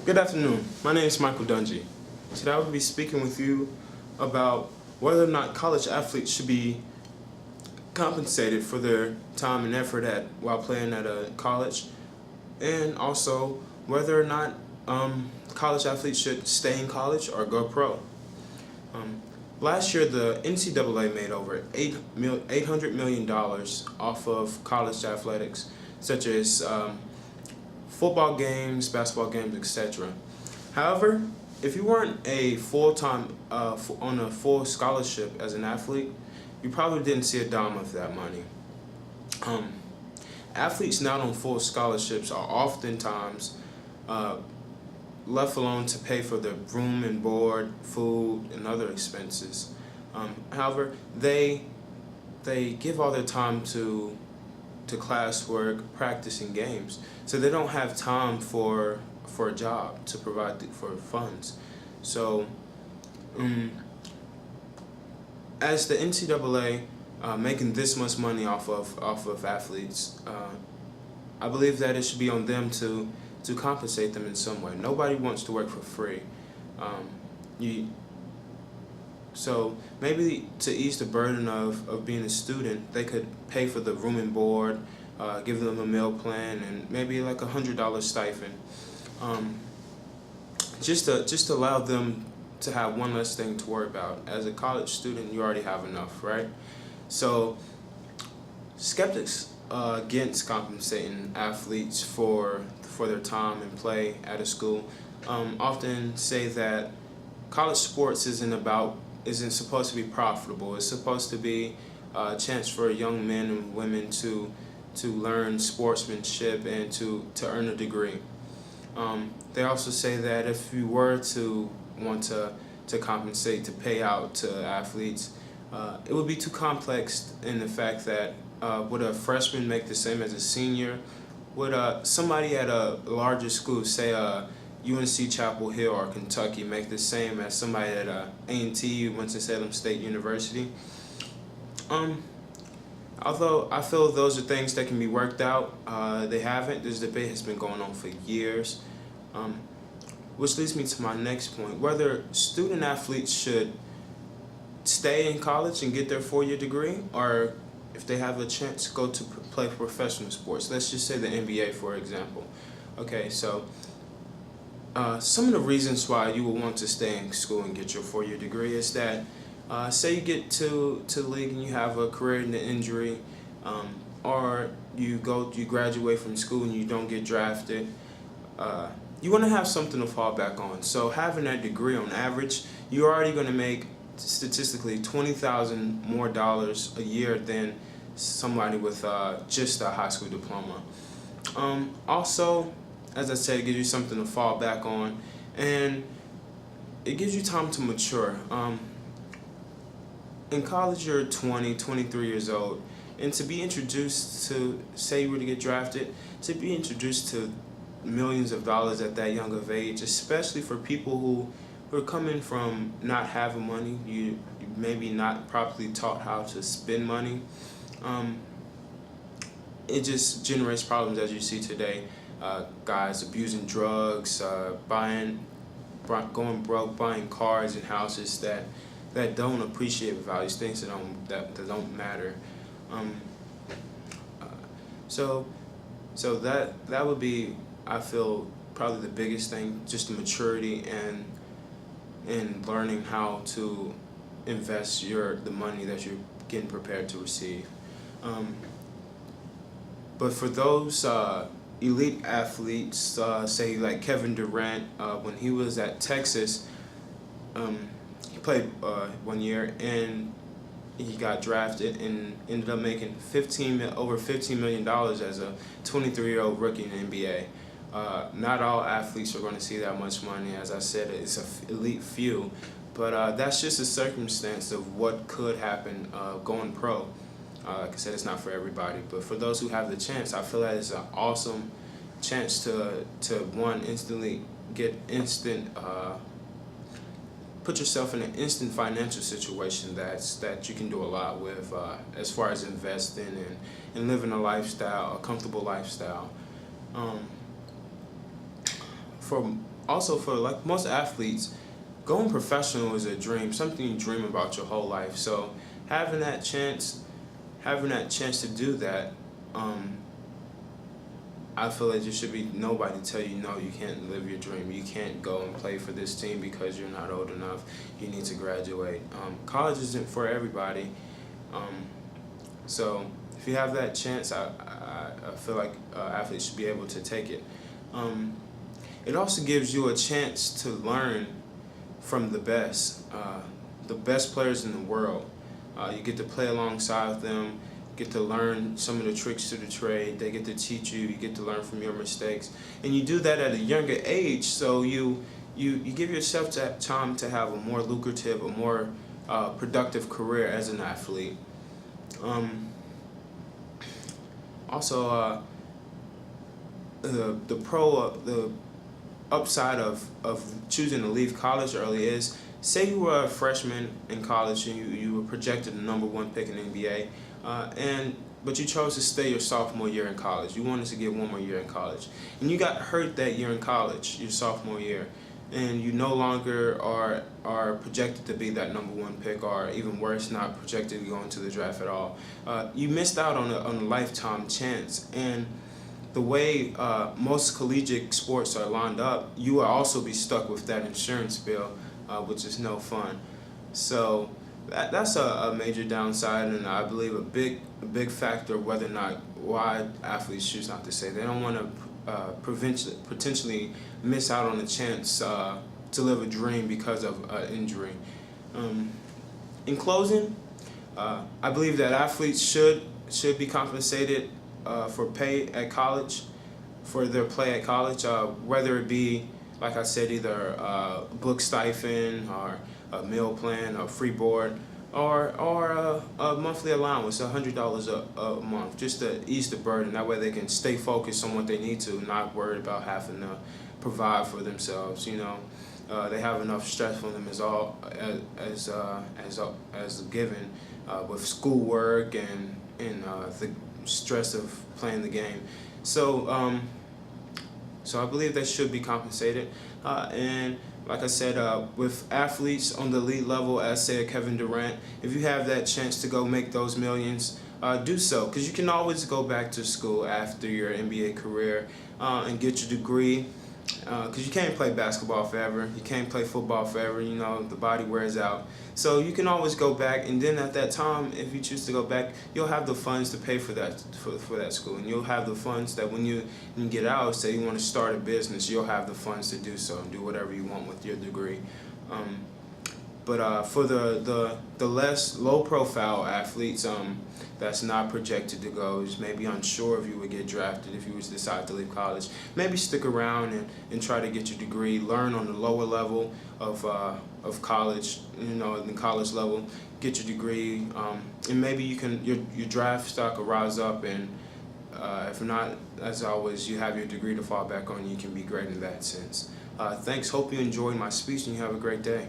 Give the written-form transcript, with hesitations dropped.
Good afternoon. My name is Michael Dungy. Today I will be speaking with you about whether or not college athletes should be compensated for their time and effort while playing at a college, and also whether or not college athletes should stay in college or go pro. Um, Last year, the NCAA made over $800 million off of college athletics, such as football games, basketball games, etc. However, if you weren't a full-time on a full scholarship as an athlete, you probably didn't see a dime of that money. Athletes not on full scholarships are oftentimes left alone to pay for their room and board, food, and other expenses. However, they give all their time to classwork, practice, and games, so they don't have time for a job to provide for funds. So, as the NCAA making this much money off of athletes, I believe that it should be on them to compensate them in some way. Nobody wants to work for free. So maybe to ease the burden of being a student, they could pay for the room and board, give them a meal plan, and maybe like $100 stipend. Just to allow them to have one less thing to worry about. As a college student, you already have enough, right? So skeptics against compensating athletes for their time and play at a school often say that college sports isn't supposed to be profitable. It's supposed to be a chance for young men and women to learn sportsmanship and to earn a degree. They also say that if you were to want to compensate, to pay out to athletes, it would be too complex in the fact that would a freshman make the same as a senior? Would somebody at a larger school, say UNC Chapel Hill or Kentucky, make the same as somebody at A&T, Winston-Salem State University? Although I feel those are things that can be worked out, they haven't. This debate has been going on for years. Which leads me to my next point, whether student athletes should stay in college and get their 4-year degree, or if they have a chance to go to play professional sports. Let's just say the NBA, for example. Okay, so some of the reasons why you would want to stay in school and get your 4-year degree is that say you get to the league and you have a career-ending injury, or you graduate from school and you don't get drafted. You want to have something to fall back on. So having that degree, on average, you're already going to make statistically $20,000 more a year than somebody with just a high school diploma. Also, as I said, it gives you something to fall back on, and it gives you time to mature. In college, you're 20, 23 years old, and to be introduced to, say you were to get drafted, to be introduced to millions of dollars at that young of age, especially for people who are coming from not having money, you maybe not properly taught how to spend money. It just generates problems, as you see today. Guys abusing drugs, going broke, buying cars and houses that don't appreciate values, things that don't matter. So that would be, I feel, probably the biggest thing, just the maturity and learning how to invest the money that you're getting prepared to receive. But for those elite athletes, say like Kevin Durant, when he was at Texas, he played 1 year and he got drafted and ended up making over $15 million as a 23-year-old rookie in the NBA. Not all athletes are going to see that much money. As I said, it's an elite few, but that's just a circumstance of what could happen going pro. Like I said, it's not for everybody, but for those who have the chance, I feel that it's an awesome chance to instantly get put yourself in an instant financial situation that you can do a lot with, as far as investing and living a lifestyle, a comfortable lifestyle. For also for like most athletes, going professional is a dream, something you dream about your whole life. So having that chance, to do that, I feel like there should be nobody tell you no, you can't live your dream. You can't go and play for this team because you're not old enough. You need to graduate. College isn't for everybody. So if you have that chance, I feel like athletes should be able to take it. It also gives you a chance to learn from the best players in the world. You get to play alongside them, get to learn some of the tricks to the trade. They get to teach you. You get to learn from your mistakes, and you do that at a younger age. So you give yourself that time to have a more lucrative, a more productive career as an athlete. Also, the upside of choosing to leave college early is, say you were a freshman in college and you were projected the #1 pick in the NBA, but you chose to stay your sophomore year in college. You wanted to get one more year in college, and you got hurt that year in college, your sophomore year, and you no longer are projected to be that #1 pick, or even worse, not projected to go into the draft at all. You missed out on a lifetime chance, and the way most collegiate sports are lined up, you will also be stuck with that insurance bill, which is no fun. So that's a major downside, and I believe a big factor whether or not why athletes choose not to say. They don't want to potentially miss out on a chance to live a dream because of injury. In closing, I believe that athletes should be compensated for pay at college, for their play at college, whether it be, like I said, either a book stipend or a meal plan, or free board, or a monthly allowance, $100 a month, just to ease the burden. That way they can stay focused on what they need to, not worried about having to provide for themselves. They have enough stress for them as a given, with schoolwork and the stress of playing the game. So I believe they should be compensated. And like I said, with athletes on the elite level, as say Kevin Durant, if you have that chance to go make those millions, do so, because you can always go back to school after your NBA career and get your degree. Because you can't play basketball forever, you can't play football forever, the body wears out. So you can always go back, and then at that time, if you choose to go back, you'll have the funds to pay for that school, and you'll have the funds that when you get out, say you want to start a business, you'll have the funds to do so and do whatever you want with your degree. But for the less low-profile athletes that's not projected to go, just maybe unsure if you would get drafted if you was to decide to leave college, maybe stick around and try to get your degree, learn on the lower level of college, the college level, get your degree, and maybe your draft stock will rise up, and if not, as always, you have your degree to fall back on. You can be great in that sense. Thanks. Hope you enjoyed my speech, and you have a great day.